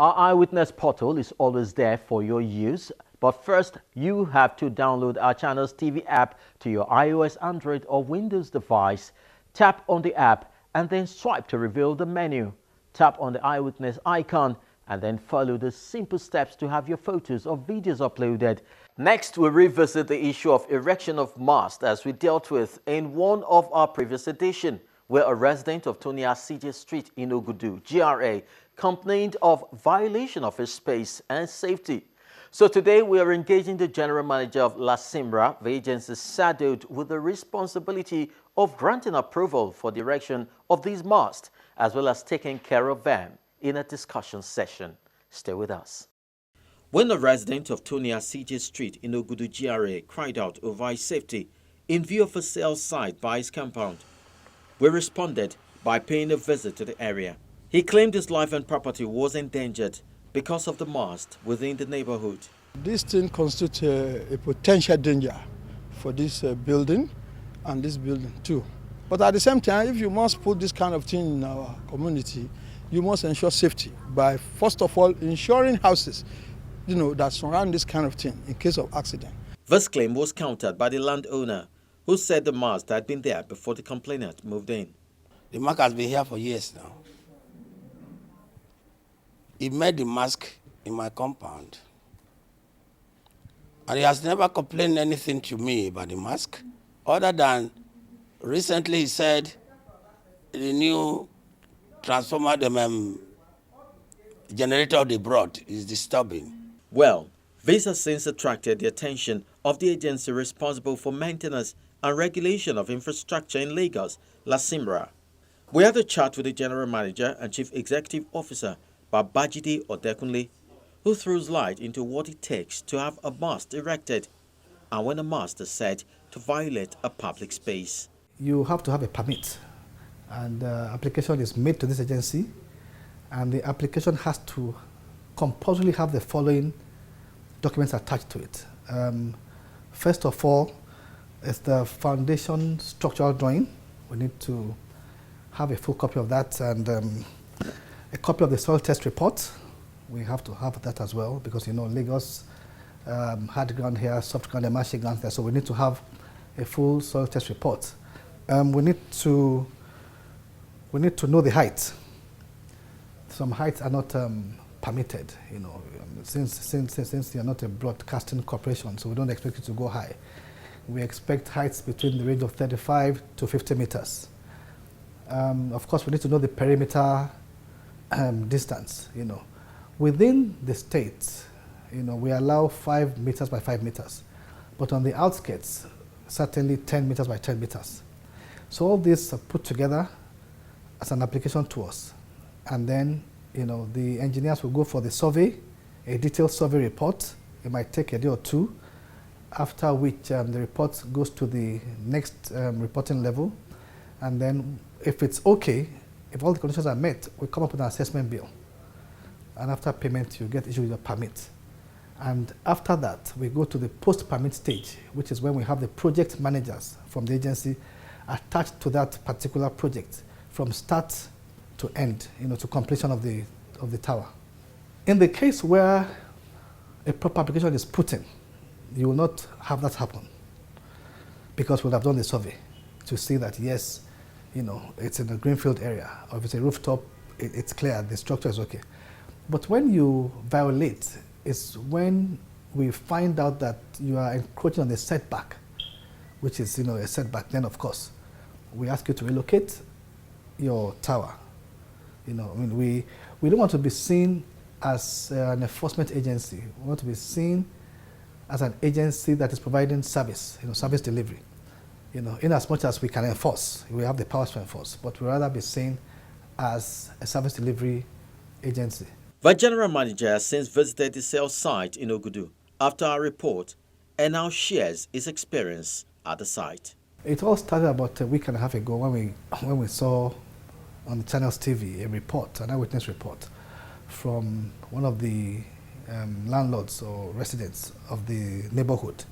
Our Eyewitness portal is always there for your use, but first you have to download our channel's TV app to your iOS, Android or Windows device. Tap on the app and then swipe to reveal the menu. Tap on the Eyewitness icon and then follow the simple steps to have your photos or videos uploaded. Next, we'll revisit the issue of erection of masts as we dealt with in one of our previous editions, where a resident of Tony Asije Street in Ogudu, GRA, complained of violation of his space and safety. So today we are engaging the General Manager of La Simbra, the agency saddled with the responsibility of granting approval for the erection of these masts, as well as taking care of them in a discussion session. Stay with us. When a resident of Tony Asije Street in Ogudu, GRA, cried out over his safety in view of a sale site by his compound, we responded by paying a visit to the area. He claimed his life and property was endangered because of the mast within the neighborhood. This thing constitutes a potential danger for this building and this building too. But at the same time, if you must put this kind of thing in our community, you must ensure safety by, first of all, ensuring houses, that surround this kind of thing in case of accident. This claim was countered by the landowner, who said the mast had been there before the complainant moved in. The mark has been here for years now. He made the mask in my compound. And he has never complained anything to me about the mask, other than recently he said the new transformer, the generator they brought is disturbing. Well, this has since attracted the attention of the agency responsible for maintenance and regulation of infrastructure in Lagos, La Simbra. We had a chat with the General Manager and Chief Executive Officer, Babajide Odekunle, who throws light into what it takes to have a mast erected and when a mast is said to violate a public space. You have to have a permit, and application is made to this agency, and the application has to compulsorily have the following documents attached to it. First of all, is the foundation structural drawing. We need to have a full copy of that, and a copy of the soil test report. We have to have that as well, because Lagos hard ground here, soft ground, and marshy ground there, so we need to have a full soil test report. We need to know the height. Some heights are not permitted, since you're not a broadcasting corporation, so we don't expect it to go high. We expect heights between the range of 35 to 50 meters. Of course, we need to know the perimeter distance. Within the state, we allow 5 meters by 5 meters, but on the outskirts, certainly 10 meters by 10 meters. So all this are put together as an application to us, and then the engineers will go for the survey, a detailed survey report. It might take a day or two, after which the report goes to the next reporting level, and then if it's okay, if all the conditions are met, we come up with an assessment bill, and after payment you get issued a permit. And after that we go to the post-permit stage, which is when we have the project managers from the agency attached to that particular project from start to end, to completion of the tower. In the case where a proper application is put in, you will not have that happen, because we'll have done the survey to see that yes, it's in a greenfield area, or if it's a rooftop, it's clear, the structure is okay. But when you violate, it's when we find out that you are encroaching on the setback, which is a setback. Then of course we ask you to relocate your tower. We don't want to be seen as an enforcement agency. We want to be seen as an agency that is providing service, service delivery. In as much as we can enforce, we have the powers to enforce, but we rather be seen as a service delivery agency. The General Manager has since visited the sale site in Ogudu after our report and now shares his experience at the site. It all started about a week and a half ago when we saw on the channel's TV a report, an eyewitness report from one of the landlords or residents of the neighborhood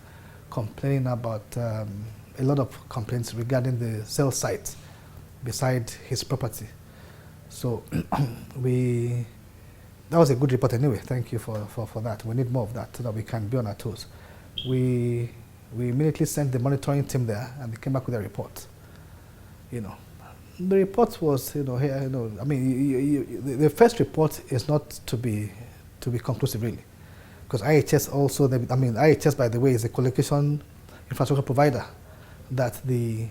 complaining about a lot of complaints regarding the sale site beside his property. So we That was a good report anyway. Thank you for that. We need more of that so that we can be on our toes. We immediately sent the monitoring team there, and they came back with a report. You know, the report was, here, I mean, the first report is not to be conclusive really, because IHS also, IHS, by the way, is a colocation infrastructure provider that the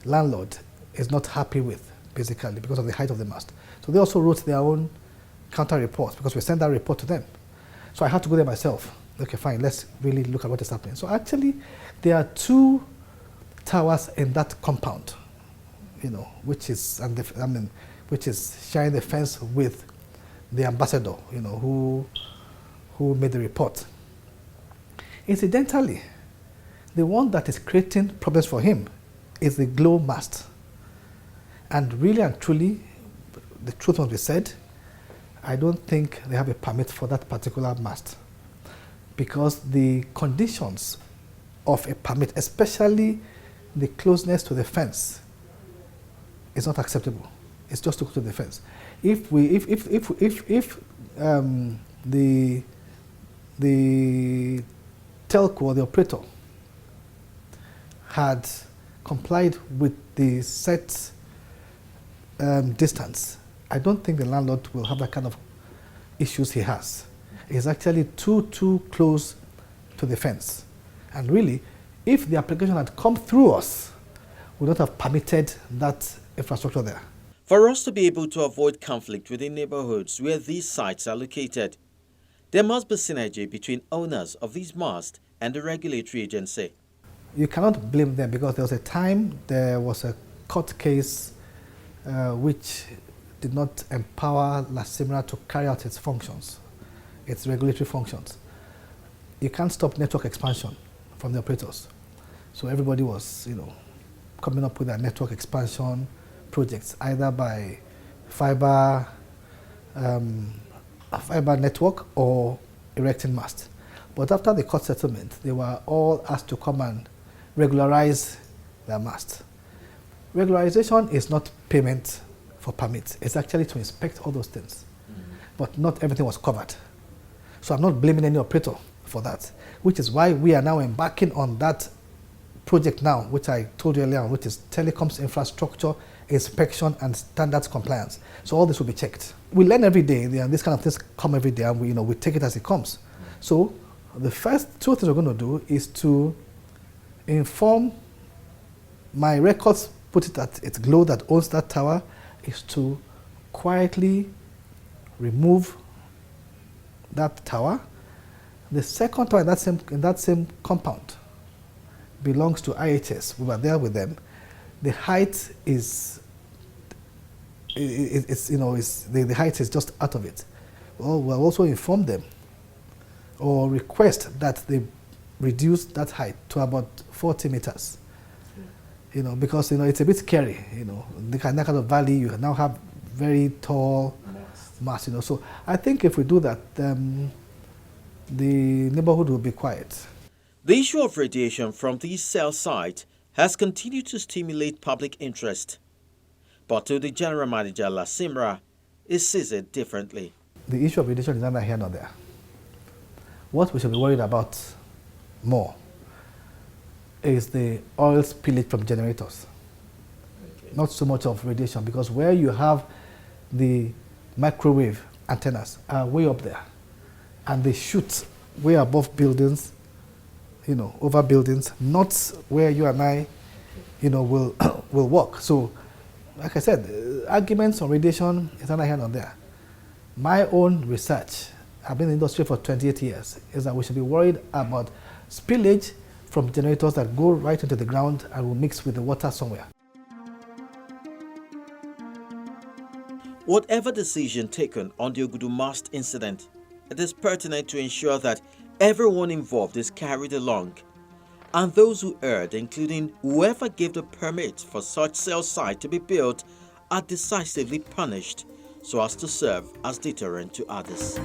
landlord is not happy with, basically, because of the height of the mast. So they also wrote their own counter reports, because we sent that report to them. So I had to go there myself. Okay, fine, let's really look at what is happening. So actually, there are 2 towers in that compound, which is sharing the fence with the ambassador, who made the report. Incidentally, the one that is creating problems for him is the glow mast. And really and truly, the truth must be said, I don't think they have a permit for that particular mast, because the conditions of a permit, especially the closeness to the fence, is not acceptable. It's just too close to the fence. If the telco or the operator had complied with the set distance, I don't think the landlord will have that kind of issues he has. It's actually too close to the fence. And really, if the application had come through us, we would not have permitted that infrastructure there. For us to be able to avoid conflict within neighborhoods where these sites are located, there must be synergy between owners of these masts and the regulatory agency. You cannot blame them, because there was a time there was a court case which did not empower La Simra to carry out its functions, its regulatory functions. You can't stop network expansion from the operators. So everybody was, coming up with their network expansion projects, either by fiber network or erecting masts. But after the court settlement, they were all asked to come and regularize their mast. Regularization is not payment for permits. It's actually to inspect all those things. But not everything was covered. So I'm not blaming any operator for that, which is why we are now embarking on that project now, which I told you earlier, which is telecoms infrastructure inspection and standards compliance. So all this will be checked. We learn every day, and these kind of things come every day, and we take it as it comes. So the first 2 things we're going to do is to inform my records, put it at its Glow that owns that tower, is to quietly remove that tower. The second tower in that same compound belongs to IHS. We were there with them. The height is, the height is just out of it. Well, we'll also inform them or request that they reduce that height to about 40 meters. Because it's a bit scary. That kind of valley, you now have very tall masts. So I think if we do that, the neighborhood will be quiet. The issue of radiation from these cell sites has continued to stimulate public interest. But to the general manager, La Simra, it sees it differently. The issue of radiation is neither here nor there. What we should be worried about more is the oil spillage from generators. Okay. Not so much of radiation, because where you have the microwave antennas are way up there, and they shoot way above buildings, over buildings, not where you and I, will walk. So, like I said, arguments on radiation is neither here nor there. My own research, I've been in the industry for 28 years, is that we should be worried about spillage from generators that go right into the ground and will mix with the water somewhere. Whatever decision taken on the Ogudu Mast incident, it is pertinent to ensure that everyone involved is carried along, and those who erred, including whoever gave the permit for such cell site to be built, are decisively punished so as to serve as deterrent to others.